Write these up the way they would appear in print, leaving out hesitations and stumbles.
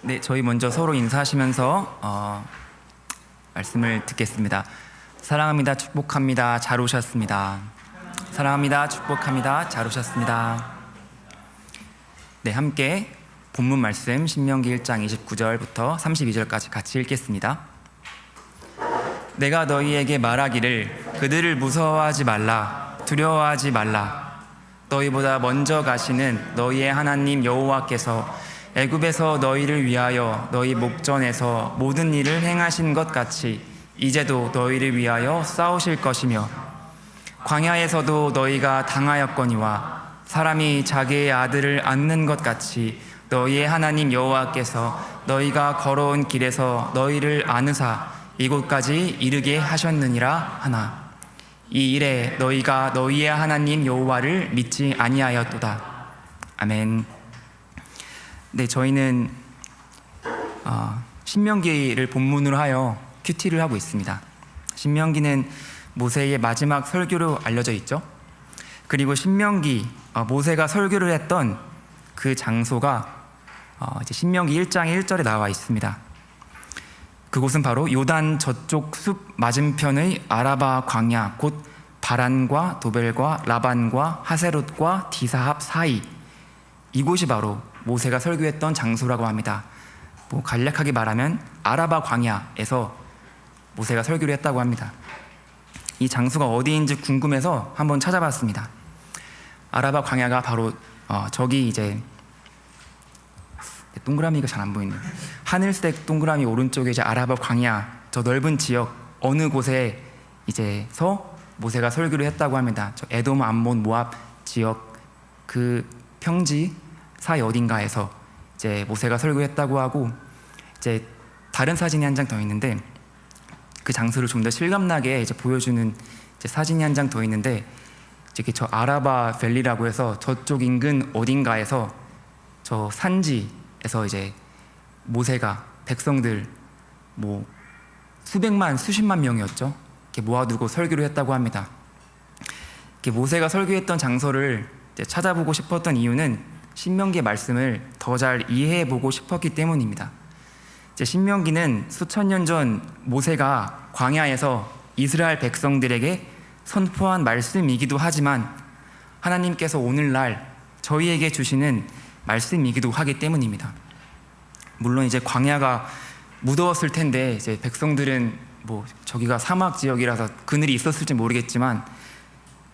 네, 저희 먼저 서로 인사하시면서 말씀을 듣겠습니다. 사랑합니다. 축복합니다. 잘 오셨습니다. 사랑합니다. 축복합니다. 잘 오셨습니다. 네, 함께 본문 말씀 신명기 1장 29절부터 32절까지 같이 읽겠습니다. 내가 너희에게 말하기를 그들을 무서워하지 말라, 두려워하지 말라. 너희보다 먼저 가시는 너희의 하나님 여호와께서 애굽에서 너희를 위하여 너희 목전에서 모든 일을 행하신 것 같이 이제도 너희를 위하여 싸우실 것이며, 광야에서도 너희가 당하였거니와 사람이 자기의 아들을 안는 것 같이 너희의 하나님 여호와께서 너희가 걸어온 길에서 너희를 안으사 이곳까지 이르게 하셨느니라 하나. 이 일에 너희가 너희의 하나님 여호와를 믿지 아니하였도다. 아멘. 네, 저희는 신명기를 본문으로 하여 큐티를 하고 있습니다. 신명기는 모세의 마지막 설교로 알려져 있죠. 그리고 신명기, 모세가 설교를 했던 그 장소가 이제 신명기 1장 1절에 나와 있습니다. 그곳은 바로 요단 저쪽 숲 맞은편의 아라바 광야, 곧 바란과 도벨과 라반과 하세롯과 디사합 사이, 이곳이 바로 모세가 설교했던 장소라고 합니다. 간략하게 말하면 아라바 광야에서 모세가 설교를 했다고 합니다. 이 장소가 어디인지 궁금해서 한번 찾아봤습니다. 아라바 광야가 바로 저기 이제 동그라미가 잘 안 보이네요. 하늘색 동그라미 오른쪽에 이제 아라바 광야, 저 넓은 지역 어느 곳에 이제서 모세가 설교를 했다고 합니다. 저 에돔, 암몬, 모압 지역 그 평지 사이 어딘가에서 이제 모세가 설교했다고 하고, 이제 다른 사진이 한 장 더 있는데 그 장소를 좀 더 실감나게 이제 보여주는 이제 사진이 한 장 더 있는데, 이제 저 아라바 밸리라고 해서 저쪽 인근 어딘가에서 저 산지에서 이제 모세가 백성들 수백만 수십만 명이었죠. 이렇게 모아두고 설교를 했다고 합니다. 이렇게 모세가 설교했던 장소를 이제 찾아보고 싶었던 이유는 신명기의 말씀을 더 잘 이해해보고 싶었기 때문입니다. 이제 신명기는 수천 년 전 모세가 광야에서 이스라엘 백성들에게 선포한 말씀이기도 하지만 하나님께서 오늘날 저희에게 주시는 말씀이기도 하기 때문입니다. 물론 이제 광야가 무더웠을 텐데 이제 백성들은 저기가 사막 지역이라서 그늘이 있었을지 모르겠지만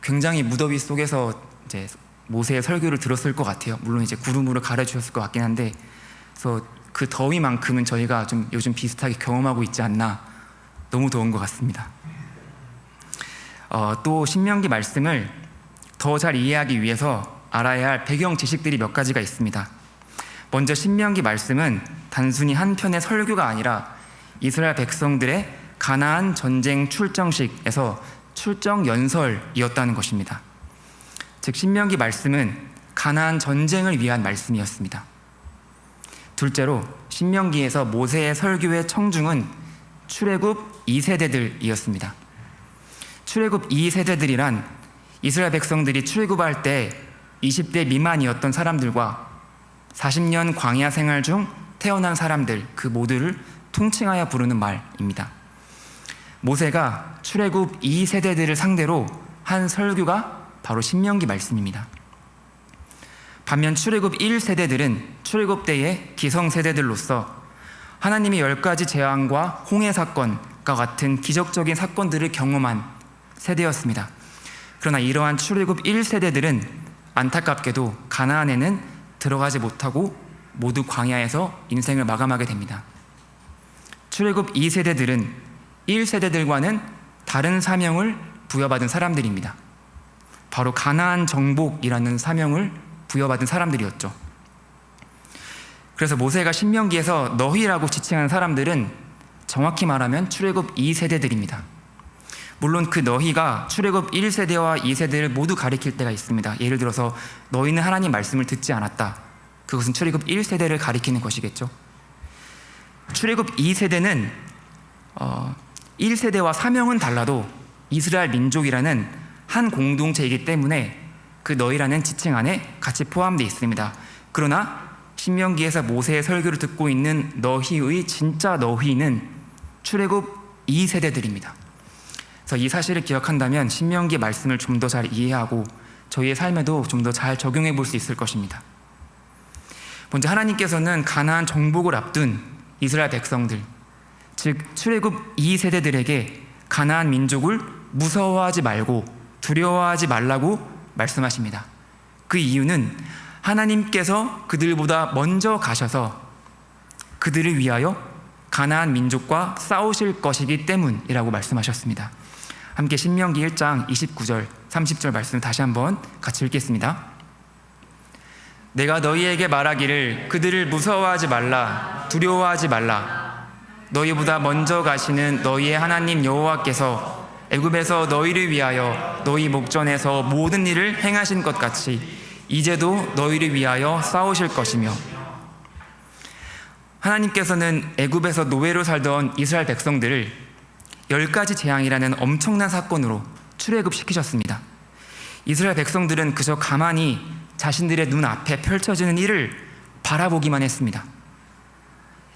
굉장히 무더위 속에서 이제 모세의 설교를 들었을 것 같아요. 물론 이제 구름으로 가려주셨을 것 같긴 한데, 그래서 그 더위만큼은 저희가 좀 요즘 비슷하게 경험하고 있지 않나. 너무 더운 것 같습니다. 또 신명기 말씀을 더 잘 이해하기 위해서 알아야 할 배경 지식들이 몇 가지가 있습니다. 먼저 신명기 말씀은 단순히 한 편의 설교가 아니라 이스라엘 백성들의 가나안 전쟁 출정식에서 출정 연설이었다는 것입니다. 즉 신명기 말씀은 가나안 전쟁을 위한 말씀이었습니다. 둘째로 신명기에서 모세의 설교의 청중은 출애굽 2세대들이었습니다. 출애굽 2세대들이란 이스라엘 백성들이 출애굽할 때 20대 미만이었던 사람들과 40년 광야 생활 중 태어난 사람들, 그 모두를 통칭하여 부르는 말입니다. 모세가 출애굽 2세대들을 상대로 한 설교가 바로 신명기 말씀입니다. 반면 출애굽 1세대들은 출애굽 때의 기성세대들로서 하나님의 10가지 재앙과 홍해 사건과 같은 기적적인 사건들을 경험한 세대였습니다. 그러나 이러한 출애굽 1세대들은 안타깝게도 가나안에는 들어가지 못하고 모두 광야에서 인생을 마감하게 됩니다. 출애굽 2세대들은 1세대들과는 다른 사명을 부여받은 사람들입니다. 바로 가나안 정복이라는 사명을 부여받은 사람들이었죠. 그래서 모세가 신명기에서 너희라고 지칭한 사람들은 정확히 말하면 출애굽 2세대들입니다. 물론 그 너희가 출애굽 1세대와 2세대를 모두 가리킬 때가 있습니다. 예를 들어서 너희는 하나님 말씀을 듣지 않았다. 그것은 출애굽 1세대를 가리키는 것이겠죠. 출애굽 2세대는 1세대와 사명은 달라도 이스라엘 민족이라는 한 공동체이기 때문에 그 너희라는 지칭 안에 같이 포함되어 있습니다. 그러나 신명기에서 모세의 설교를 듣고 있는 너희의 진짜 너희는 출애굽 2세대들입니다. 그래서 이 사실을 기억한다면 신명기의 말씀을 좀 더 잘 이해하고 저희의 삶에도 좀 더 잘 적용해 볼 수 있을 것입니다. 먼저 하나님께서는 가나안 정복을 앞둔 이스라엘 백성들, 즉 출애굽 2세대들에게 가나안 민족을 무서워하지 말고 두려워하지 말라고 말씀하십니다. 그 이유는 하나님께서 그들보다 먼저 가셔서 그들을 위하여 가나안 민족과 싸우실 것이기 때문이라고 말씀하셨습니다. 함께 신명기 1장 29절 30절 말씀 다시 한번 같이 읽겠습니다. 내가 너희에게 말하기를 그들을 무서워하지 말라, 두려워하지 말라. 너희보다 먼저 가시는 너희의 하나님 여호와께서 애굽에서 너희를 위하여 너희 목전에서 모든 일을 행하신 것 같이 이제도 너희를 위하여 싸우실 것이며, 하나님께서는 애굽에서 노예로 살던 이스라엘 백성들을 10가지 재앙이라는 엄청난 사건으로 출애굽시키셨습니다. 이스라엘 백성들은 그저 가만히 자신들의 눈앞에 펼쳐지는 일을 바라보기만 했습니다.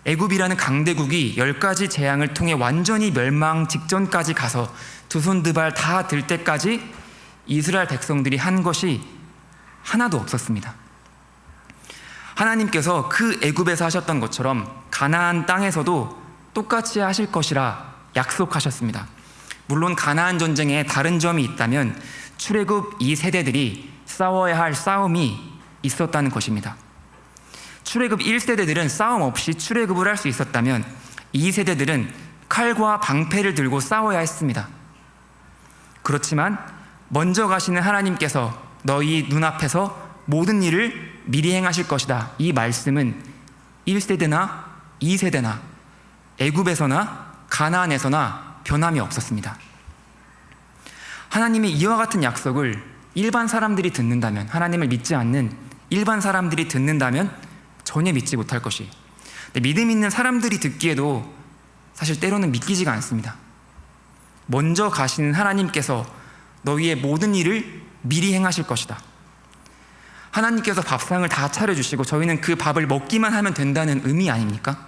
애굽이라는 강대국이 10가지 재앙을 통해 완전히 멸망 직전까지 가서 두 손 두 발 다 들 때까지 이스라엘 백성들이 한 것이 하나도 없었습니다. 하나님께서 그 애굽에서 하셨던 것처럼 가나안 땅에서도 똑같이 하실 것이라 약속하셨습니다. 물론 가나안 전쟁에 다른 점이 있다면 출애굽 2세대들이 싸워야 할 싸움이 있었다는 것입니다. 출애굽 1세대들은 싸움 없이 출애굽을 할 수 있었다면 2세대들은 칼과 방패를 들고 싸워야 했습니다. 그렇지만 먼저 가시는 하나님께서 너희 눈앞에서 모든 일을 미리 행하실 것이다, 이 말씀은 1세대나 2세대나 애굽에서나 가나안에서나 변함이 없었습니다. 하나님이 이와 같은 약속을 일반 사람들이 듣는다면, 하나님을 믿지 않는 일반 사람들이 듣는다면 전혀 믿지 못할 것이, 믿음 있는 사람들이 듣기에도 사실 때로는 믿기지가 않습니다. 먼저 가시는 하나님께서 너희의 모든 일을 미리 행하실 것이다. 하나님께서 밥상을 다 차려주시고 저희는 그 밥을 먹기만 하면 된다는 의미 아닙니까?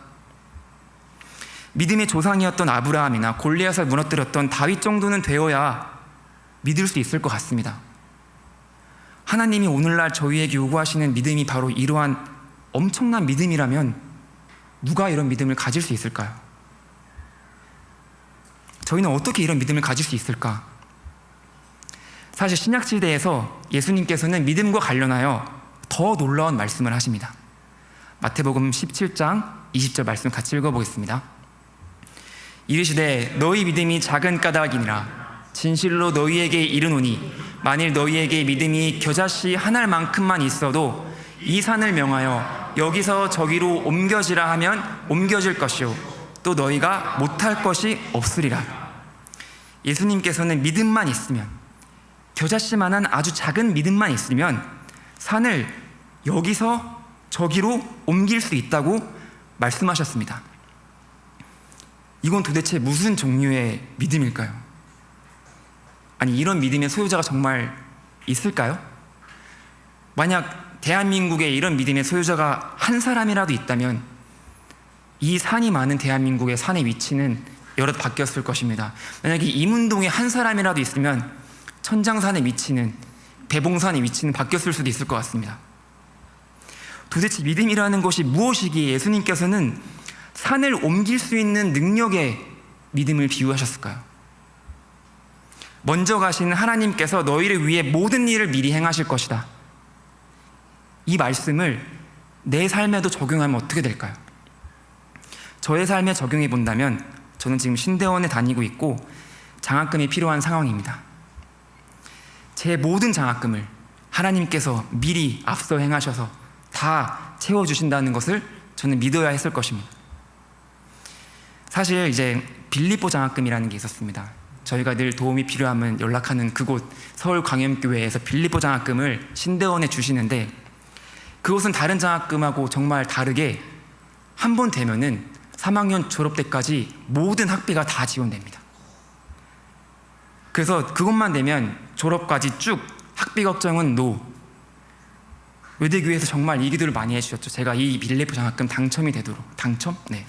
믿음의 조상이었던 아브라함이나 골리앗을 무너뜨렸던 다윗 정도는 되어야 믿을 수 있을 것 같습니다. 하나님이 오늘날 저희에게 요구하시는 믿음이 바로 이러한 엄청난 믿음이라면 누가 이런 믿음을 가질 수 있을까요? 저희는 어떻게 이런 믿음을 가질 수 있을까? 사실 신약시대에서 예수님께서는 믿음과 관련하여 더 놀라운 말씀을 하십니다. 마태복음 17장 20절 말씀 같이 읽어보겠습니다. 이르시되 너희 믿음이 작은 까닭이니라. 진실로 너희에게 이르노니 만일 너희에게 믿음이 겨자씨 한 알만큼만 있어도 이 산을 명하여 여기서 저기로 옮겨지라 하면 옮겨질 것이요 또 너희가 못할 것이 없으리라. 예수님께서는 믿음만 있으면, 겨자씨만한 아주 작은 믿음만 있으면 산을 여기서 저기로 옮길 수 있다고 말씀하셨습니다. 이건 도대체 무슨 종류의 믿음일까요? 아니, 이런 믿음의 소유자가 정말 있을까요? 만약 대한민국에 이런 믿음의 소유자가 한 사람이라도 있다면 이 산이 많은 대한민국의 산의 위치는 여럿 바뀌었을 것입니다. 만약에 이문동에 한 사람이라도 있으면 천장산의 위치는, 대봉산의 위치는 바뀌었을 수도 있을 것 같습니다. 도대체 믿음이라는 것이 무엇이기에 예수님께서는 산을 옮길 수 있는 능력의 믿음을 비유하셨을까요? 먼저 가시는 하나님께서 너희를 위해 모든 일을 미리 행하실 것이다, 이 말씀을 내 삶에도 적용하면 어떻게 될까요? 저의 삶에 적용해 본다면 저는 지금 신대원에 다니고 있고 장학금이 필요한 상황입니다. 제 모든 장학금을 하나님께서 미리 앞서 행하셔서 다 채워주신다는 것을 저는 믿어야 했을 것입니다. 사실 이제 빌립보 장학금이라는 게 있었습니다. 저희가 늘 도움이 필요하면 연락하는 그곳 서울광염교회에서 빌립보 장학금을 신대원에 주시는데, 그것은 다른 장학금하고 정말 다르게 한 번 되면은 3학년 졸업 때까지 모든 학비가 다 지원됩니다. 그래서 그것만 되면 졸업까지 쭉 학비 걱정은 노. 외대교회에서 정말 이 기도를 많이 해주셨죠. 제가 이 빌리프 장학금 당첨이 되도록. 당첨? 네.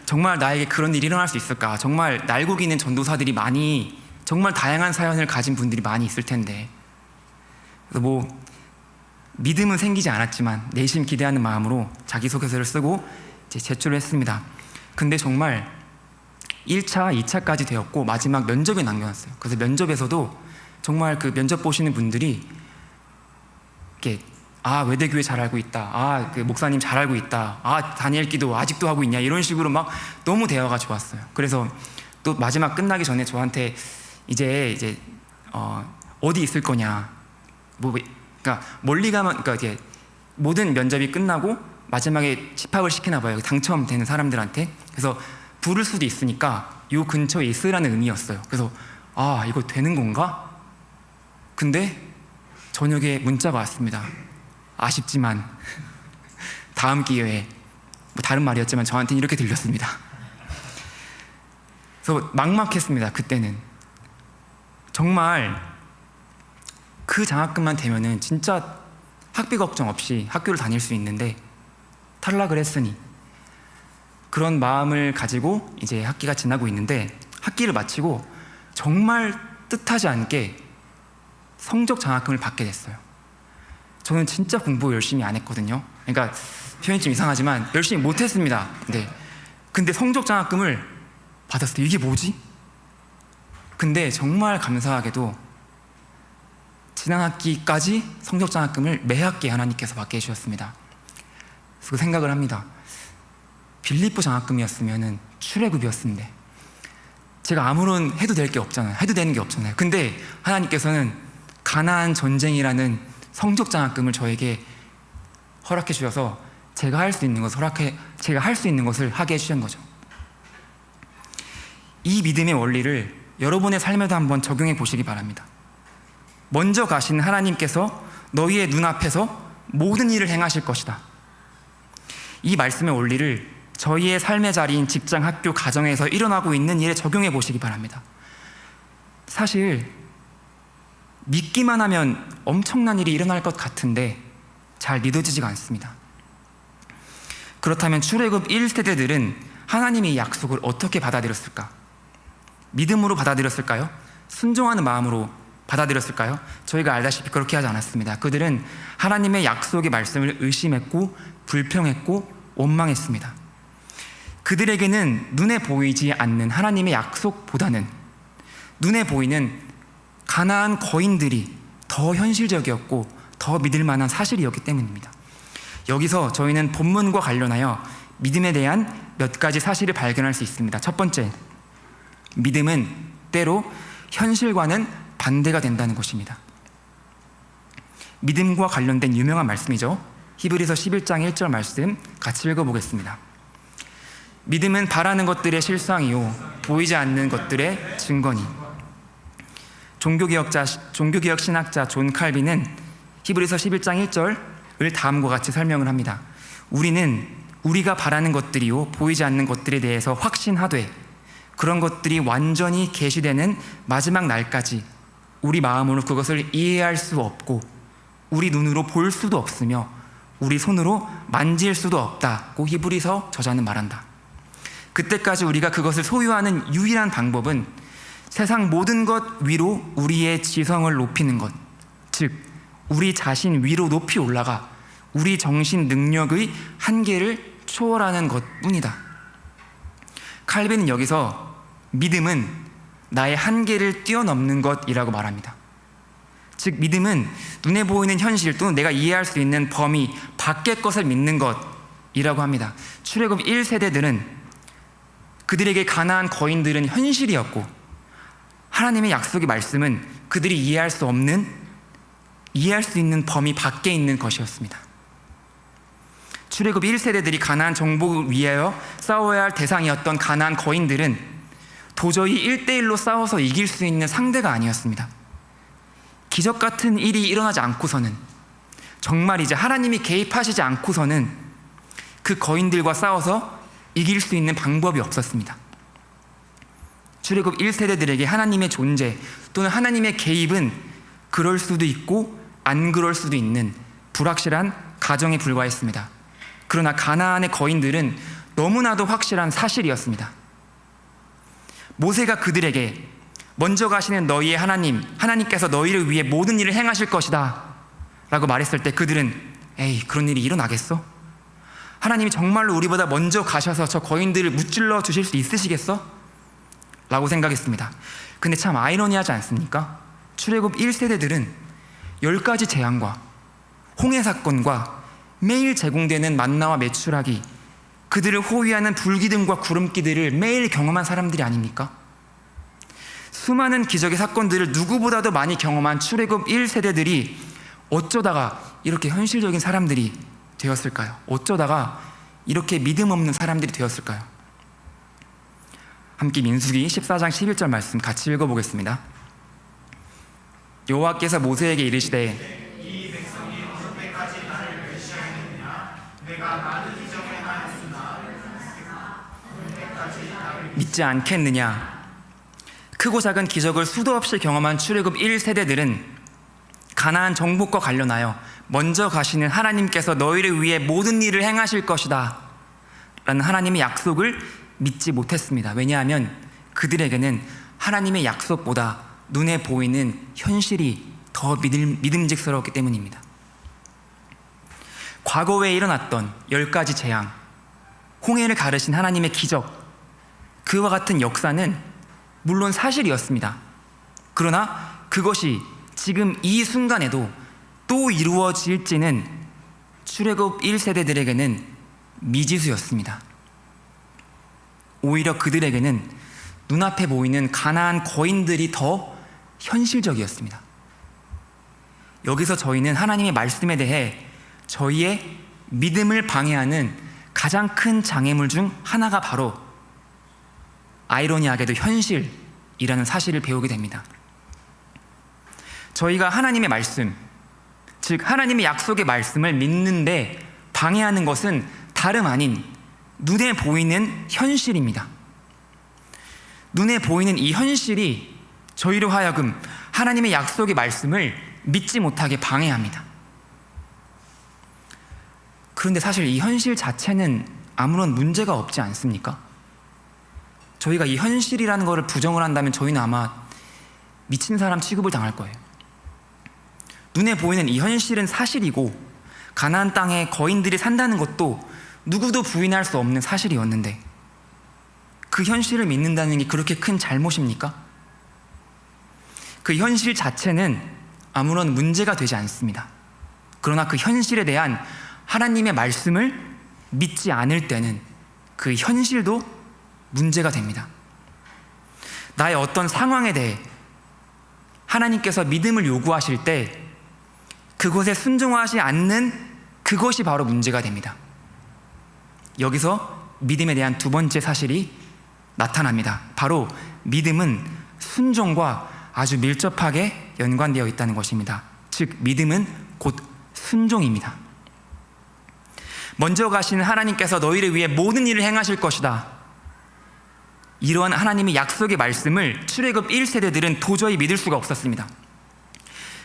정말 나에게 그런 일이 일어날 수 있을까? 정말 날고 기는 전도사들이 많이, 정말 다양한 사연을 가진 분들이 많이 있을 텐데, 그래서 뭐 믿음은 생기지 않았지만 내심 기대하는 마음으로 자기소개서를 쓰고 이제 제출을 했습니다. 근데 정말 1차, 2차까지 되었고 마지막 면접에 남겨놨어요. 그래서 면접에서도 정말 그 면접 보시는 분들이 이렇게 외대교회 잘 알고 있다, 그 목사님 잘 알고 있다, 다니엘 기도 아직도 하고 있냐, 이런 식으로 막 너무 대화가 좋았어요. 그래서 또 마지막 끝나기 전에 저한테 이제 어디 있을 거냐, 그러니까 멀리 가면, 그러니까 이게 모든 면접이 끝나고 마지막에 집합을 시키나 봐요, 당첨되는 사람들한테. 그래서 부를 수도 있으니까 요 근처에 있으라는 의미였어요. 그래서 이거 되는 건가? 근데 저녁에 문자가 왔습니다. 아쉽지만 다음 기회에, 뭐 다른 말이었지만 저한테는 이렇게 들렸습니다. 그래서 막막했습니다. 그때는 정말 그 장학금만 되면은 진짜 학비 걱정 없이 학교를 다닐 수 있는데 탈락을 했으니, 그런 마음을 가지고 이제 학기가 지나고 있는데, 학기를 마치고 정말 뜻하지 않게 성적 장학금을 받게 됐어요. 저는 진짜 공부 열심히 안 했거든요. 그러니까 표현이 좀 이상하지만 열심히 못했습니다. 네. 근데 성적 장학금을 받았어요. 이게 뭐지? 근데 정말 감사하게도 지난 학기까지 성적 장학금을 매 학기 하나님께서 받게 해주셨습니다. 그래서 그 생각을 합니다. 빌립보 장학금이었으면 출애굽이었는데 제가 아무런 해도 될 게 없잖아요. 해도 되는 게 없잖아요. 근데 하나님께서는 가나안 전쟁이라는 성적 장학금을 저에게 허락해 주셔서 제가 할 수 있는 것을 하게 해주신 거죠. 이 믿음의 원리를 여러분의 삶에도 한번 적용해 보시기 바랍니다. 먼저 가신 하나님께서 너희의 눈앞에서 모든 일을 행하실 것이다. 이 말씀의 원리를 저희의 삶의 자리인 직장, 학교, 가정에서 일어나고 있는 일에 적용해 보시기 바랍니다. 사실 믿기만 하면 엄청난 일이 일어날 것 같은데 잘 믿어지지가 않습니다. 그렇다면 출애굽 1세대들은 하나님의 약속을 어떻게 받아들였을까? 믿음으로 받아들였을까요? 순종하는 마음으로 받아들였을까요? 저희가 알다시피 그렇게 하지 않았습니다. 그들은 하나님의 약속의 말씀을 의심했고 불평했고 원망했습니다. 그들에게는 눈에 보이지 않는 하나님의 약속보다는 눈에 보이는 가나안 거인들이 더 현실적이었고 더 믿을 만한 사실이었기 때문입니다. 여기서 저희는 본문과 관련하여 믿음에 대한 몇 가지 사실을 발견할 수 있습니다. 첫 번째, 믿음은 때로 현실과는 반대가 된다는 것입니다. 믿음과 관련된 유명한 말씀이죠. 히브리서 11장 1절 말씀 같이 읽어보겠습니다. 믿음은 바라는 것들의 실상이요 보이지 않는 것들의 증거니. 종교개혁 신학자 존 칼빈은 히브리서 11장 1절을 다음과 같이 설명을 합니다. 우리는 우리가 바라는 것들이요 보이지 않는 것들에 대해서 확신하되 그런 것들이 완전히 계시되는 마지막 날까지 우리 마음으로 그것을 이해할 수 없고 우리 눈으로 볼 수도 없으며 우리 손으로 만질 수도 없다고 히브리서 저자는 말한다. 그때까지 우리가 그것을 소유하는 유일한 방법은 세상 모든 것 위로 우리의 지성을 높이는 것, 즉 우리 자신 위로 높이 올라가 우리 정신 능력의 한계를 초월하는 것뿐이다. 칼빈은 여기서 믿음은 나의 한계를 뛰어넘는 것이라고 말합니다. 즉 믿음은 눈에 보이는 현실 또는 내가 이해할 수 있는 범위 밖의 것을 믿는 것이라고 합니다. 출애굽 1세대들은 그들에게 가나안 거인들은 현실이었고 하나님의 약속의 말씀은 그들이 이해할 수 있는 범위 밖에 있는 것이었습니다. 출애굽 1세대들이 가나안 정복을 위하여 싸워야 할 대상이었던 가나안 거인들은 도저히 1대1로 싸워서 이길 수 있는 상대가 아니었습니다. 기적 같은 일이 일어나지 않고서는, 정말 이제 하나님이 개입하시지 않고서는 그 거인들과 싸워서 이길 수 있는 방법이 없었습니다. 출애굽 1세대들에게 하나님의 존재 또는 하나님의 개입은 그럴 수도 있고 안 그럴 수도 있는 불확실한 가정에 불과했습니다. 그러나 가나안의 거인들은 너무나도 확실한 사실이었습니다. 모세가 그들에게 먼저 가시는 너희의 하나님께서 너희를 위해 모든 일을 행하실 것이다 라고 말했을 때 그들은 에이, 그런 일이 일어나겠어? 하나님이 정말로 우리보다 먼저 가셔서 저 거인들을 무찔러 주실 수 있으시겠어? 라고 생각했습니다. 근데 참 아이러니하지 않습니까? 출애굽 1세대들은 10가지 재앙과 홍해 사건과 매일 제공되는 만나와 메추라기, 그들을 호위하는 불기둥과 구름기들을 매일 경험한 사람들이 아닙니까? 수많은 기적의 사건들을 누구보다도 많이 경험한 출애굽 1세대들이 어쩌다가 이렇게 현실적인 사람들이 되었을까요? 어쩌다가 이렇게 믿음 없는 사람들이 되었을까요? 함께 민수기 14장 11절 말씀 같이 읽어보겠습니다. 여호와께서 모세에게 이르시되 이 백성이 어느 때까지 나를 멸시하겠느냐? 내가 많은 기적을 행하였으나 어느 때까지 나를 믿지 않겠느냐? 크고 작은 기적을 수도 없이 경험한 출애굽 1세대들은 가나안 정복과 관련하여 먼저 가시는 하나님께서 너희를 위해 모든 일을 행하실 것이다 라는 하나님의 약속을 믿지 못했습니다. 왜냐하면 그들에게는 하나님의 약속보다 눈에 보이는 현실이 더 믿음직스러웠기 때문입니다. 과거에 일어났던 10가지 재앙, 홍해를 가르신 하나님의 기적, 그와 같은 역사는 물론 사실이었습니다. 그러나 그것이 지금 이 순간에도 또 이루어질지는 출애굽 1세대들에게는 미지수였습니다. 오히려 그들에게는 눈앞에 보이는 가나안 거인들이 더 현실적이었습니다. 여기서 저희는 하나님의 말씀에 대해 저희의 믿음을 방해하는 가장 큰 장애물 중 하나가 바로 아이러니하게도 현실이라는 사실을 배우게 됩니다. 저희가 하나님의 말씀, 즉 하나님의 약속의 말씀을 믿는데 방해하는 것은 다름 아닌 눈에 보이는 현실입니다. 눈에 보이는 이 현실이 저희로 하여금 하나님의 약속의 말씀을 믿지 못하게 방해합니다. 그런데 사실 이 현실 자체는 아무런 문제가 없지 않습니까? 저희가 이 현실이라는 것을 부정을 한다면 저희는 아마 미친 사람 취급을 당할 거예요. 눈에 보이는 이 현실은 사실이고 가나안 땅에 거인들이 산다는 것도 누구도 부인할 수 없는 사실이었는데 그 현실을 믿는다는 게 그렇게 큰 잘못입니까? 그 현실 자체는 아무런 문제가 되지 않습니다. 그러나 그 현실에 대한 하나님의 말씀을 믿지 않을 때는 그 현실도 문제가 됩니다. 나의 어떤 상황에 대해 하나님께서 믿음을 요구하실 때 그것에 순종하지 않는 그것이 바로 문제가 됩니다. 여기서 믿음에 대한 두 번째 사실이 나타납니다. 바로 믿음은 순종과 아주 밀접하게 연관되어 있다는 것입니다. 즉 믿음은 곧 순종입니다. 먼저 가시는 하나님께서 너희를 위해 모든 일을 행하실 것이다. 이러한 하나님의 약속의 말씀을 출애굽 1세대들은 도저히 믿을 수가 없었습니다.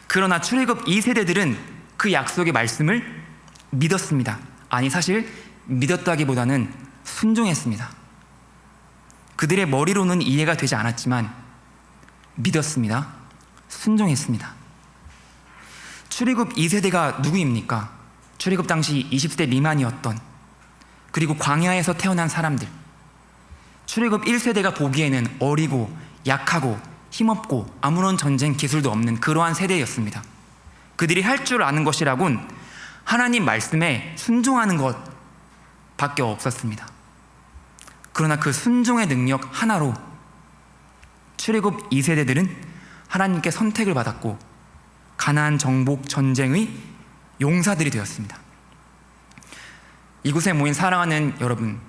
그러나 출애굽 2세대들은 그 약속의 말씀을 믿었습니다. 아니, 사실 믿었다기보다는 순종했습니다. 그들의 머리로는 이해가 되지 않았지만 믿었습니다. 순종했습니다. 출애굽 2세대가 누구입니까? 출애굽 당시 20세 미만이었던, 그리고 광야에서 태어난 사람들. 출애굽 1세대가 보기에는 어리고 약하고 힘없고 아무런 전쟁 기술도 없는 그러한 세대였습니다. 그들이 할 줄 아는 것이라곤 하나님 말씀에 순종하는 것 밖에 없었습니다. 그러나 그 순종의 능력 하나로 출애굽 2세대들은 하나님께 선택을 받았고 가나안 정복 전쟁의 용사들이 되었습니다. 이곳에 모인 사랑하는 여러분,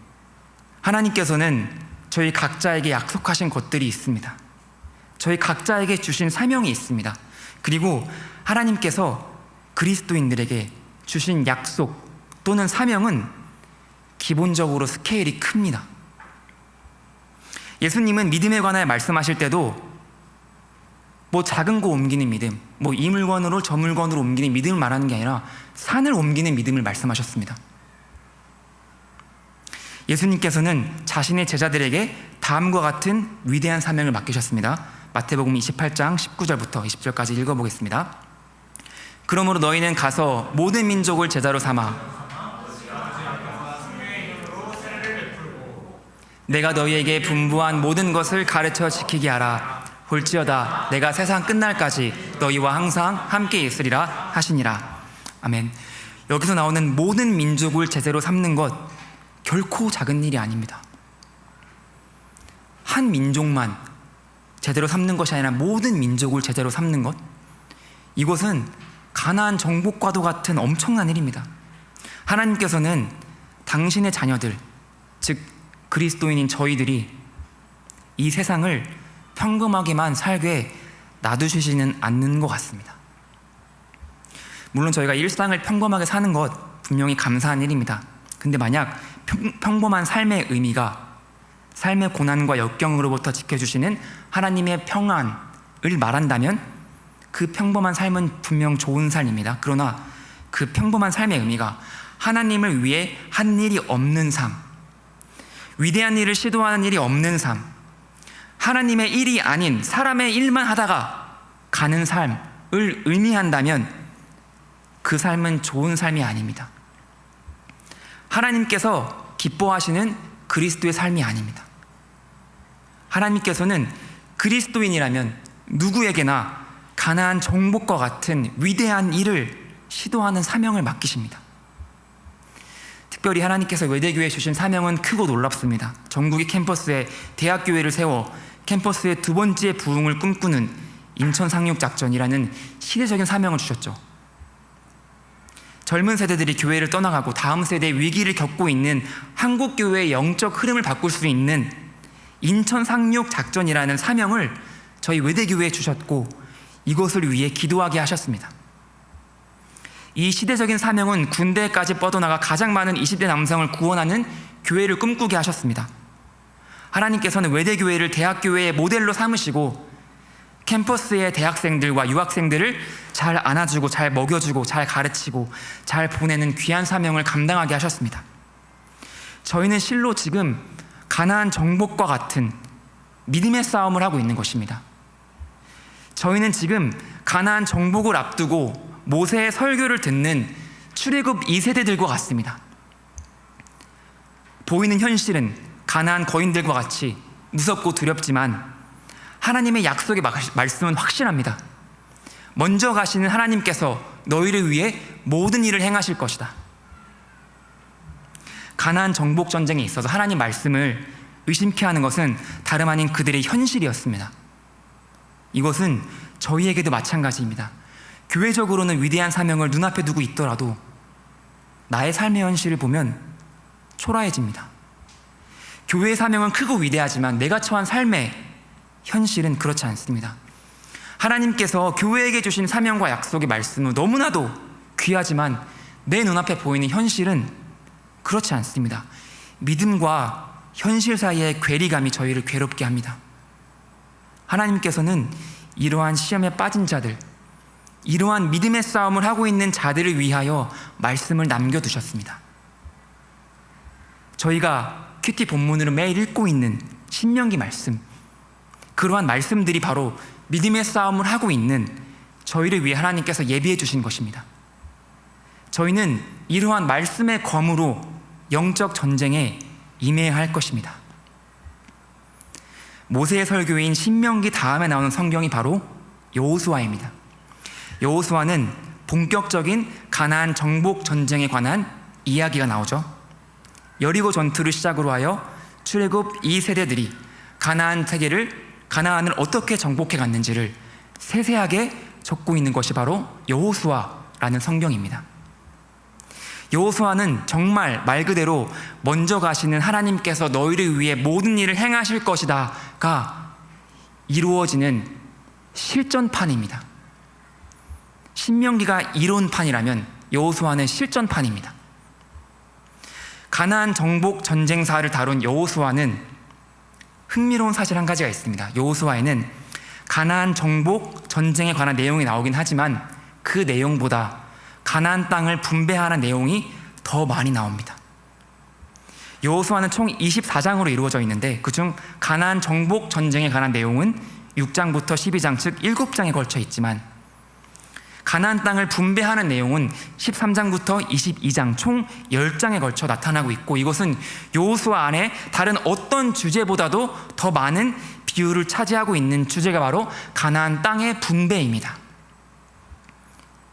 하나님께서는 저희 각자에게 약속하신 것들이 있습니다. 저희 각자에게 주신 사명이 있습니다. 그리고 하나님께서 그리스도인들에게 주신 약속 또는 사명은 기본적으로 스케일이 큽니다. 예수님은 믿음에 관하여 말씀하실 때도 뭐 작은 거 옮기는 믿음, 뭐 이 물건으로 저 물건으로 옮기는 믿음을 말하는 게 아니라 산을 옮기는 믿음을 말씀하셨습니다. 예수님께서는 자신의 제자들에게 다음과 같은 위대한 사명을 맡기셨습니다. 마태복음 28장 19절부터 20절까지 읽어보겠습니다. 그러므로 너희는 가서 모든 민족을 제자로 삼아 내가 너희에게 분부한 모든 것을 가르쳐 지키게 하라. 볼지어다 내가 세상 끝날까지 너희와 항상 함께 있으리라 하시니라. 아멘. 여기서 나오는 모든 민족을 제자로 삼는 것 결코 작은 일이 아닙니다. 한 민족만 제대로 삼는 것이 아니라 모든 민족을 제대로 삼는 것, 이것은 가나안 정복과도 같은 엄청난 일입니다. 하나님께서는 당신의 자녀들, 즉 그리스도인인 저희들이 이 세상을 평범하게만 살게 놔두시지는 않는 것 같습니다. 물론 저희가 일상을 평범하게 사는 것 분명히 감사한 일입니다. 근데 만약 평범한 삶의 의미가 삶의 고난과 역경으로부터 지켜주시는 하나님의 평안을 말한다면 그 평범한 삶은 분명 좋은 삶입니다. 그러나 그 평범한 삶의 의미가 하나님을 위해 한 일이 없는 삶, 위대한 일을 시도하는 일이 없는 삶, 하나님의 일이 아닌 사람의 일만 하다가 가는 삶을 의미한다면 그 삶은 좋은 삶이 아닙니다. 하나님께서 기뻐하시는 그리스도의 삶이 아닙니다. 하나님께서는 그리스도인이라면 누구에게나 가나안 정복과 같은 위대한 일을 시도하는 사명을 맡기십니다. 특별히 하나님께서 외대교회에 주신 사명은 크고 놀랍습니다. 전국의 캠퍼스에 대학교회를 세워 캠퍼스의 두 번째 부흥을 꿈꾸는 인천 상륙작전이라는 시대적인 사명을 주셨죠. 젊은 세대들이 교회를 떠나가고 다음 세대의 위기를 겪고 있는 한국교회의 영적 흐름을 바꿀 수 있는 인천 상륙작전이라는 사명을 저희 외대교회에 주셨고 이것을 위해 기도하게 하셨습니다. 이 시대적인 사명은 군대까지 뻗어나가 가장 많은 20대 남성을 구원하는 교회를 꿈꾸게 하셨습니다. 하나님께서는 외대교회를 대학교회의 모델로 삼으시고 캠퍼스의 대학생들과 유학생들을 잘 안아주고 잘 먹여주고 잘 가르치고 잘 보내는 귀한 사명을 감당하게 하셨습니다. 저희는 실로 지금 가나안 정복과 같은 믿음의 싸움을 하고 있는 것입니다. 저희는 지금 가나안 정복을 앞두고 모세의 설교를 듣는 출애굽 2세대들과 같습니다. 보이는 현실은 가나안 거인들과 같이 무섭고 두렵지만 하나님의 약속의 말씀은 확실합니다. 먼저 가시는 하나님께서 너희를 위해 모든 일을 행하실 것이다. 가나안 정복 전쟁에 있어서 하나님 말씀을 의심케 하는 것은 다름 아닌 그들의 현실이었습니다. 이것은 저희에게도 마찬가지입니다. 교회적으로는 위대한 사명을 눈앞에 두고 있더라도 나의 삶의 현실을 보면 초라해집니다. 교회의 사명은 크고 위대하지만 내가 처한 삶의 현실은 그렇지 않습니다. 하나님께서 교회에게 주신 사명과 약속의 말씀은 너무나도 귀하지만 내 눈앞에 보이는 현실은 그렇지 않습니다. 믿음과 현실 사이의 괴리감이 저희를 괴롭게 합니다. 하나님께서는 이러한 시험에 빠진 자들, 이러한 믿음의 싸움을 하고 있는 자들을 위하여 말씀을 남겨두셨습니다. 저희가 큐티 본문으로 매일 읽고 있는 신명기 말씀, 그러한 말씀들이 바로 믿음의 싸움을 하고 있는 저희를 위해 하나님께서 예비해 주신 것입니다. 저희는 이러한 말씀의 검으로 영적 전쟁에 임해야 할 것입니다. 모세의 설교인 신명기 다음에 나오는 성경이 바로 여호수아입니다. 여호수아는 본격적인 가나안 정복 전쟁에 관한 이야기가 나오죠. 여리고 전투를 시작으로 하여 출애굽 2세대들이 가나안을 어떻게 정복해 갔는지를 세세하게 적고 있는 것이 바로 여호수아라는 성경입니다. 여호수아는 정말 말 그대로 먼저 가시는 하나님께서 너희를 위해 모든 일을 행하실 것이다가 이루어지는 실전판입니다. 신명기가 이론판이라면 여호수아는 실전판입니다. 가나안 정복 전쟁사를 다룬 여호수아는 흥미로운 사실 한 가지가 있습니다. 여호수아에는 가나안 정복 전쟁에 관한 내용이 나오긴 하지만 그 내용보다 가나안 땅을 분배하는 내용이 더 많이 나옵니다. 여호수아는 총 24장으로 이루어져 있는데 그중 가나안 정복 전쟁에 관한 내용은 6장부터 12장, 즉 7장에 걸쳐 있지만 가나안 땅을 분배하는 내용은 13장부터 22장 총 10장에 걸쳐 나타나고 있고, 이것은 여호수아 안에 다른 어떤 주제보다도 더 많은 비율을 차지하고 있는 주제가 바로 가나안 땅의 분배입니다.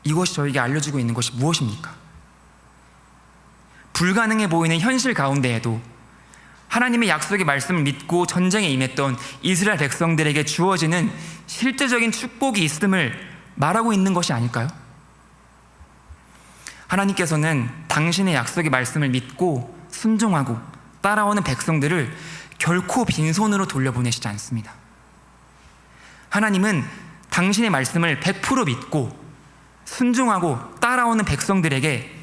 이것이 저에게 알려주고 있는 것이 무엇입니까? 불가능해 보이는 현실 가운데에도 하나님의 약속의 말씀을 믿고 전쟁에 임했던 이스라엘 백성들에게 주어지는 실제적인 축복이 있음을 말하고 있는 것이 아닐까요? 하나님께서는 당신의 약속의 말씀을 믿고 순종하고 따라오는 백성들을 결코 빈손으로 돌려보내시지 않습니다. 하나님은 당신의 말씀을 100% 믿고 순종하고 따라오는 백성들에게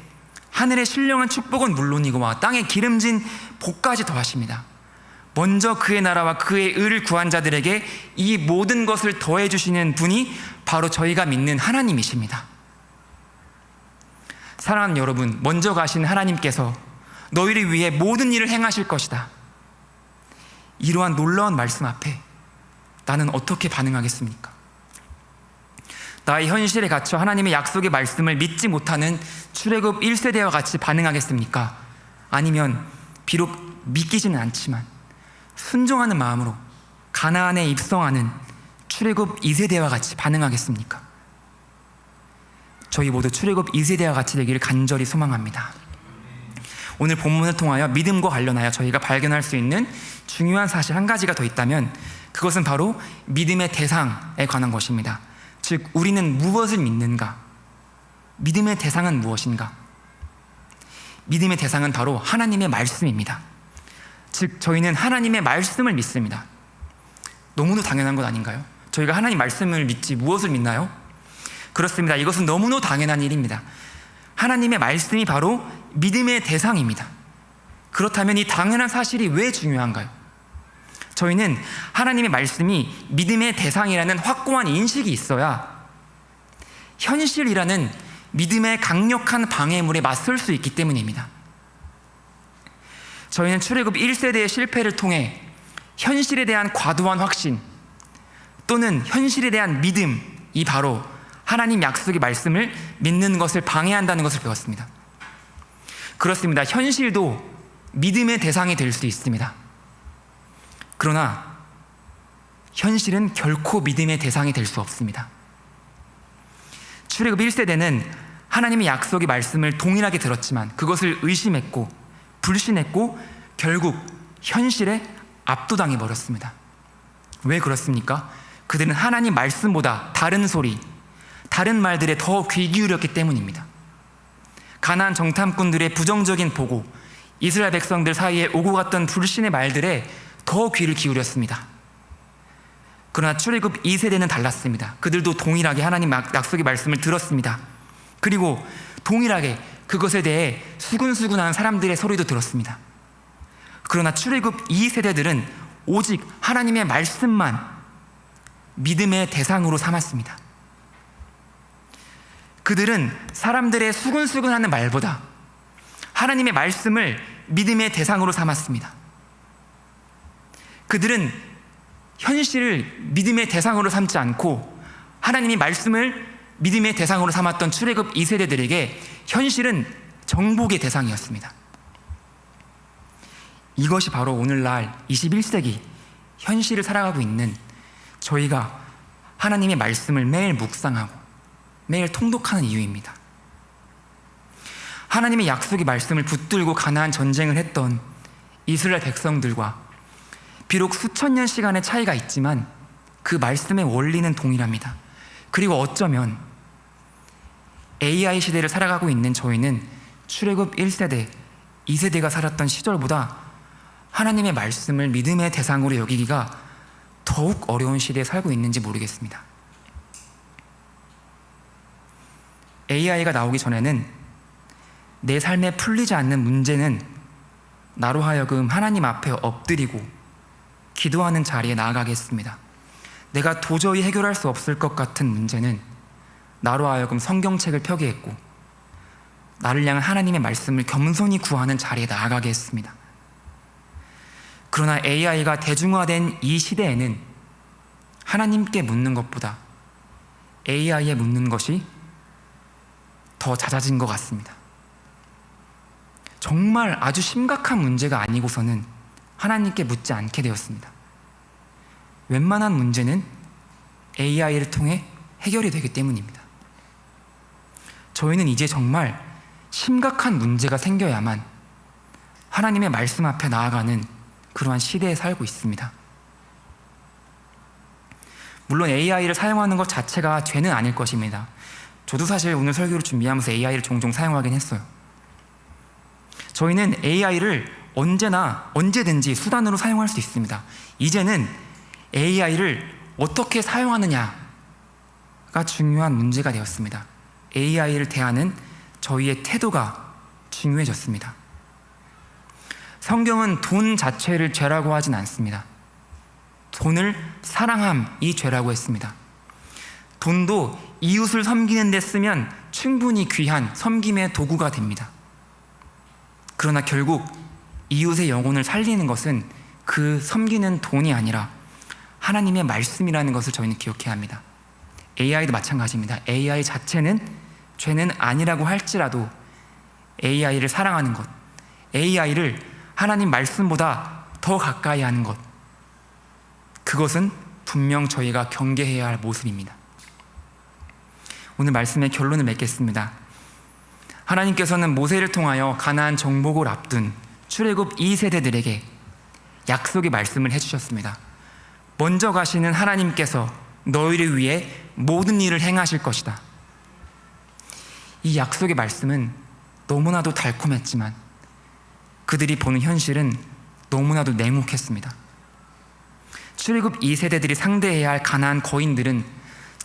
하늘의 신령한 축복은 물론이고 땅에 기름진 복까지 더하십니다. 먼저 그의 나라와 그의 의를 구한 자들에게 이 모든 것을 더해 주시는 분이 바로 저희가 믿는 하나님이십니다. 사랑하는 여러분, 먼저 가신 하나님께서 너희를 위해 모든 일을 행하실 것이다. 이러한 놀라운 말씀 앞에 나는 어떻게 반응하겠습니까? 나의 현실에 갇혀 하나님의 약속의 말씀을 믿지 못하는 출애굽 1세대와 같이 반응하겠습니까? 아니면 비록 믿기지는 않지만 순종하는 마음으로 가나안에 입성하는 출애굽 2세대와 같이 반응하겠습니까? 저희 모두 출애굽 2세대와 같이 되기를 간절히 소망합니다. 오늘 본문을 통하여 믿음과 관련하여 저희가 발견할 수 있는 중요한 사실 한 가지가 더 있다면 그것은 바로 믿음의 대상에 관한 것입니다. 즉, 우리는 무엇을 믿는가? 믿음의 대상은 무엇인가? 믿음의 대상은 바로 하나님의 말씀입니다. 즉, 저희는 하나님의 말씀을 믿습니다. 너무나 당연한 것 아닌가요? 저희가 하나님 말씀을 믿지 무엇을 믿나요? 그렇습니다. 이것은 너무나 당연한 일입니다. 하나님의 말씀이 바로 믿음의 대상입니다. 그렇다면 이 당연한 사실이 왜 중요한가요? 저희는 하나님의 말씀이 믿음의 대상이라는 확고한 인식이 있어야 현실이라는 믿음의 강력한 방해물에 맞설 수 있기 때문입니다. 저희는 출애굽 1세대의 실패를 통해 현실에 대한 과도한 확신 또는 현실에 대한 믿음이 바로 하나님 약속의 말씀을 믿는 것을 방해한다는 것을 배웠습니다. 그렇습니다. 현실도 믿음의 대상이 될 수 있습니다. 그러나 현실은 결코 믿음의 대상이 될 수 없습니다. 출애굽 1세대는 하나님의 약속의 말씀을 동일하게 들었지만 그것을 의심했고 불신했고 결국 현실에 압도당해 버렸습니다. 왜 그렇습니까? 그들은 하나님 말씀보다 다른 소리, 다른 말들에 더 귀 기울였기 때문입니다. 가나안 정탐꾼들의 부정적인 보고, 이스라엘 백성들 사이에 오고 갔던 불신의 말들에 더 귀를 기울였습니다. 그러나 출애굽 2세대는 달랐습니다. 그들도 동일하게 하나님 약속의 말씀을 들었습니다. 그리고 동일하게 그것에 대해 수근수근한 사람들의 소리도 들었습니다. 그러나 출애굽 2세대들은 오직 하나님의 말씀만 믿음의 대상으로 삼았습니다. 그들은 사람들의 수근수근하는 말보다 하나님의 말씀을 믿음의 대상으로 삼았습니다. 그들은 현실을 믿음의 대상으로 삼지 않고 하나님의 말씀을 믿음의 대상으로 삼았던 출애굽 2세대들에게 현실은 정복의 대상이었습니다. 이것이 바로 오늘날 21세기 현실을 살아가고 있는 저희가 하나님의 말씀을 매일 묵상하고 매일 통독하는 이유입니다. 하나님의 약속의 말씀을 붙들고 가나안 전쟁을 했던 이스라엘 백성들과 비록 수천 년 시간의 차이가 있지만 그 말씀의 원리는 동일합니다. 그리고 어쩌면 AI 시대를 살아가고 있는 저희는 출애굽 1세대, 2세대가 살았던 시절보다 하나님의 말씀을 믿음의 대상으로 여기기가 더욱 어려운 시대에 살고 있는지 모르겠습니다. AI가 나오기 전에는 내 삶에 풀리지 않는 문제는 나로 하여금 하나님 앞에 엎드리고 기도하는 자리에 나아가게 했습니다. 내가 도저히 해결할 수 없을 것 같은 문제는 나로 하여금 성경책을 펴게 했고, 나를 향한 하나님의 말씀을 겸손히 구하는 자리에 나아가게 했습니다. 그러나 AI가 대중화된 이 시대에는 하나님께 묻는 것보다 AI에 묻는 것이 더 잦아진 것 같습니다. 정말 아주 심각한 문제가 아니고서는 하나님께 묻지 않게 되었습니다. 웬만한 문제는 AI를 통해 해결이 되기 때문입니다. 저희는 이제 정말 심각한 문제가 생겨야만 하나님의 말씀 앞에 나아가는 그러한 시대에 살고 있습니다. 물론 AI를 사용하는 것 자체가 죄는 아닐 것입니다. 저도 사실 오늘 설교를 준비하면서 AI를 종종 사용하긴 했어요. 저희는 AI를 언제든지 수단으로 사용할 수 있습니다. 이제는 AI를 어떻게 사용하느냐가 중요한 문제가 되었습니다. AI를 대하는 저희의 태도가 중요해졌습니다. 성경은 돈 자체를 죄라고 하진 않습니다. 돈을 사랑함이 죄라고 했습니다. 돈도 이웃을 섬기는 데 쓰면 충분히 귀한 섬김의 도구가 됩니다. 그러나 결국 이웃의 영혼을 살리는 것은 그 섬기는 돈이 아니라 하나님의 말씀이라는 것을 저희는 기억해야 합니다. AI도 마찬가지입니다. AI 자체는 죄는 아니라고 할지라도 AI를 사랑하는 것, AI를 하나님 말씀보다 더 가까이 하는 것, 그것은 분명 저희가 경계해야 할 모습입니다. 오늘 말씀의 결론을 맺겠습니다. 하나님께서는 모세를 통하여 가나안 정복을 앞둔 출애굽 2세대들에게 약속의 말씀을 해주셨습니다. 먼저 가시는 하나님께서 너희를 위해 모든 일을 행하실 것이다. 이 약속의 말씀은 너무나도 달콤했지만 그들이 보는 현실은 너무나도 냉혹했습니다. 출애굽 2세대들이 상대해야 할 가나안 거인들은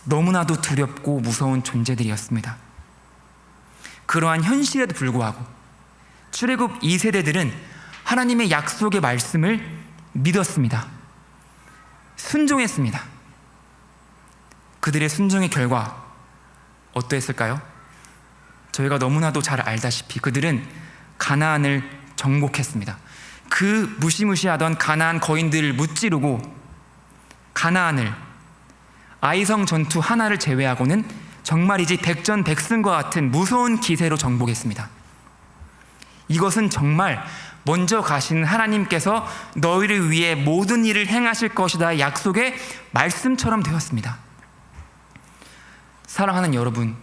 너무나도 두렵고 무서운 존재들이었습니다. 그러한 현실에도 불구하고 출애굽 2세대들은 하나님의 약속의 말씀을 믿었습니다. 순종했습니다. 그들의 순종의 결과 어떠했을까요? 저희가 너무나도 잘 알다시피 그들은 가나안을 정복했습니다. 그 무시무시하던 가나안 거인들을 무찌르고 가나안을 아이성 전투 하나를 제외하고는 정말이지 백전백승과 같은 무서운 기세로 정복했습니다. 이것은 정말 먼저 가신 하나님께서 너희를 위해 모든 일을 행하실 것이다 약속의 말씀처럼 되었습니다. 사랑하는 여러분,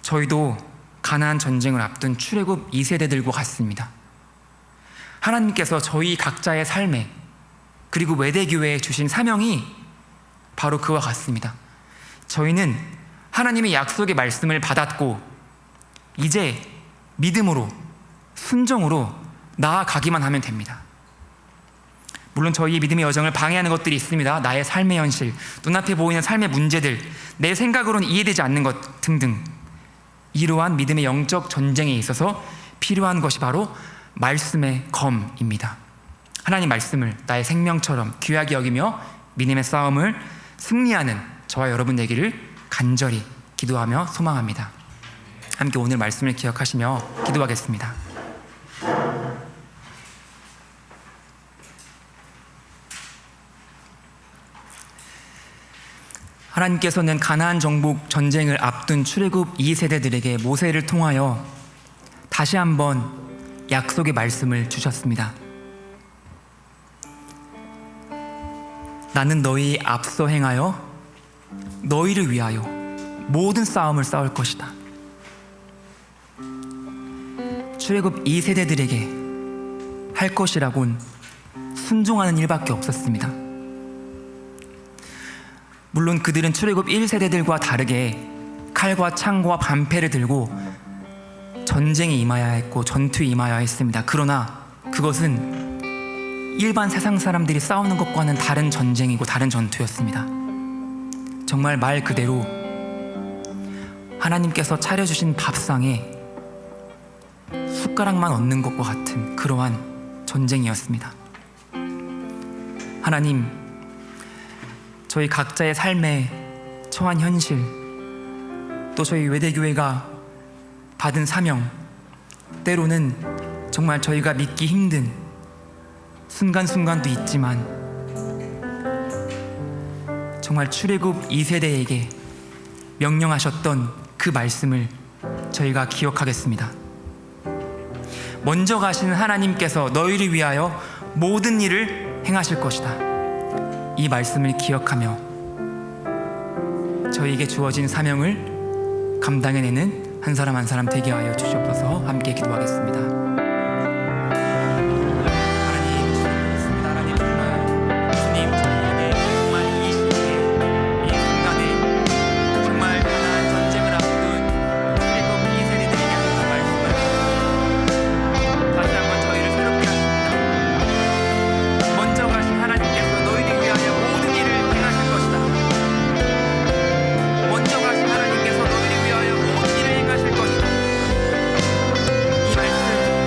저희도 가나안 전쟁을 앞둔 출애굽 2세대들과 같습니다. 하나님께서 저희 각자의 삶에 그리고 외대교회에 주신 사명이 바로 그와 같습니다. 저희는 하나님의 약속의 말씀을 받았고 이제 믿음으로 순종으로 나아가기만 하면 됩니다. 물론 저희의 믿음의 여정을 방해하는 것들이 있습니다. 나의 삶의 현실, 눈앞에 보이는 삶의 문제들, 내 생각으로는 이해되지 않는 것 등등. 이러한 믿음의 영적 전쟁에 있어서 필요한 것이 바로 말씀의 검입니다. 하나님 말씀을 나의 생명처럼 귀하게 여기며 믿음의 싸움을 승리하는 저와 여러분 되기를 간절히 기도하며 소망합니다. 함께 오늘 말씀을 기억하시며 기도하겠습니다. 하나님께서는 가나안 정복 전쟁을 앞둔 출애굽 2세대들에게 모세를 통하여 다시 한번 약속의 말씀을 주셨습니다. 나는 너희 앞서 행하여 너희를 위하여 모든 싸움을 싸울 것이다. 출애굽 2세대들에게 할 것이라곤 순종하는 일밖에 없었습니다. 물론 그들은 출애굽 1세대들과 다르게 칼과 창과 반패를 들고 전쟁에 임하여야 했고 전투에 임하여야 했습니다. 그러나 그것은 일반 세상 사람들이 싸우는 것과는 다른 전쟁이고 다른 전투였습니다. 정말 말 그대로 하나님께서 차려주신 밥상에 숟가락만 얹는 것과 같은 그러한 전쟁이었습니다. 하나님, 저희 각자의 삶에 처한 현실, 또 저희 외대교회가 받은 사명, 때로는 정말 저희가 믿기 힘든 순간순간도 있지만 정말 출애굽 2세대에게 명령하셨던 그 말씀을 저희가 기억하겠습니다. 먼저 가시는 하나님께서 너희를 위하여 모든 일을 행하실 것이다. 이 말씀을 기억하며 저희에게 주어진 사명을 감당해내는 한 사람 한 사람 되게 하여 주시옵소서. 함께 기도하겠습니다. 이 말씀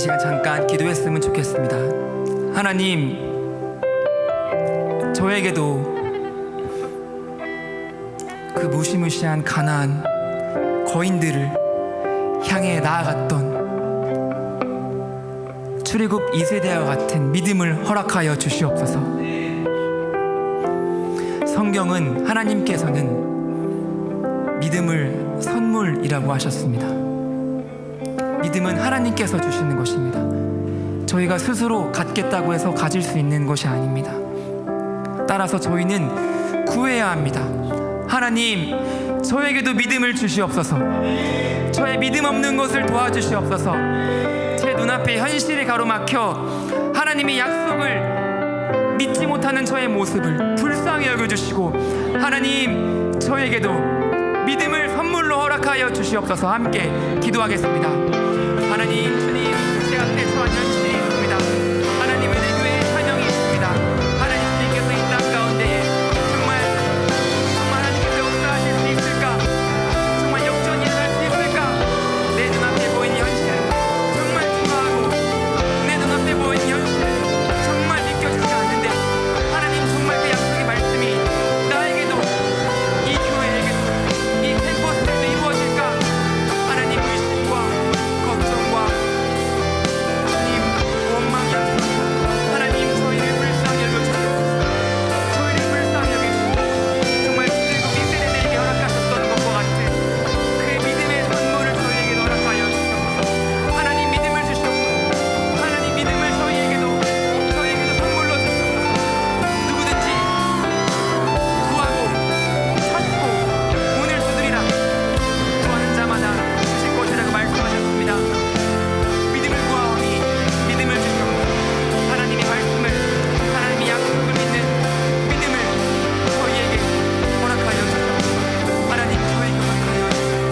시간 잠깐 기도했으면 좋겠습니다. 하나님, 저에게도 그 무시무시한 가나안 거인들을 향해 나아갔던 출애굽 2세대와 같은 믿음을 허락하여 주시옵소서. 성경은 하나님께서는 믿음을 선물이라고 하셨습니다. 믿음은 하나님께서 주시는 것입니다. 저희가 스스로 갖겠다고 해서 가질 수 있는 것이 아닙니다. 따라서 저희는 구해야 합니다. 하나님, 저에게도 믿음을 주시옵소서. 저의 믿음 없는 것을 도와주시옵소서. 제 눈앞에 현실이 가로막혀 하나님의 약속을 믿지 못하는 저의 모습을 불쌍히 여겨주시고, 하나님, 저에게도 믿음을 선물로 허락하여 주시옵소서. 함께 기도하겠습니다. 하나님, 주님, 제 앞에 처한 현실이 있습니다. 하나님은 내 교회에 찬양이 있습니다. 하나님, 주님께서 이 땅 가운데에 정말 하나님께서 역사하실 수 있을까? 정말 역전이 일어날 수 있을까? 내 눈앞에 보이는 현실은 정말 추하고, 내 눈앞에 보이는 현실은 정말 믿겨지지 않는데, 하나님, 정말 그 약속의 말씀이 나에게도, 이 교회에게도, 이 캠퍼스에도 이루어질까? 하나님, 의심과 걱정과 주님 원망이 있습니다. 하나님, 저희를 불쌍히 여겨주시옵소서. 저희를 불쌍히 여겨주시옵소서. 정말 출애굽 2세대에게 허락하셨던 것과 같은 그 믿음의 선물을 저희에게 허락하여 주시옵소서. 하나님, 믿음을 주시옵소서. 하나님, 믿음을 저희에게도 선물로 주시옵소서. 누구든지 구하고 찾고 문을 두드리라. 구하는 자마다 주실 것이라고 말씀하셨습니다. 믿음을 구하오니 믿음을 주시옵소서. 하나님의 말씀을, 하나님의 약속을 믿는 믿음을 저희에게 허락하여 주시옵소서. 하나님, 저에게 허락하여 주시옵소서.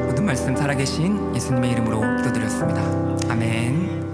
모든 말씀 살아계신 예수님의 이름으로 기도드렸습니다. 아멘.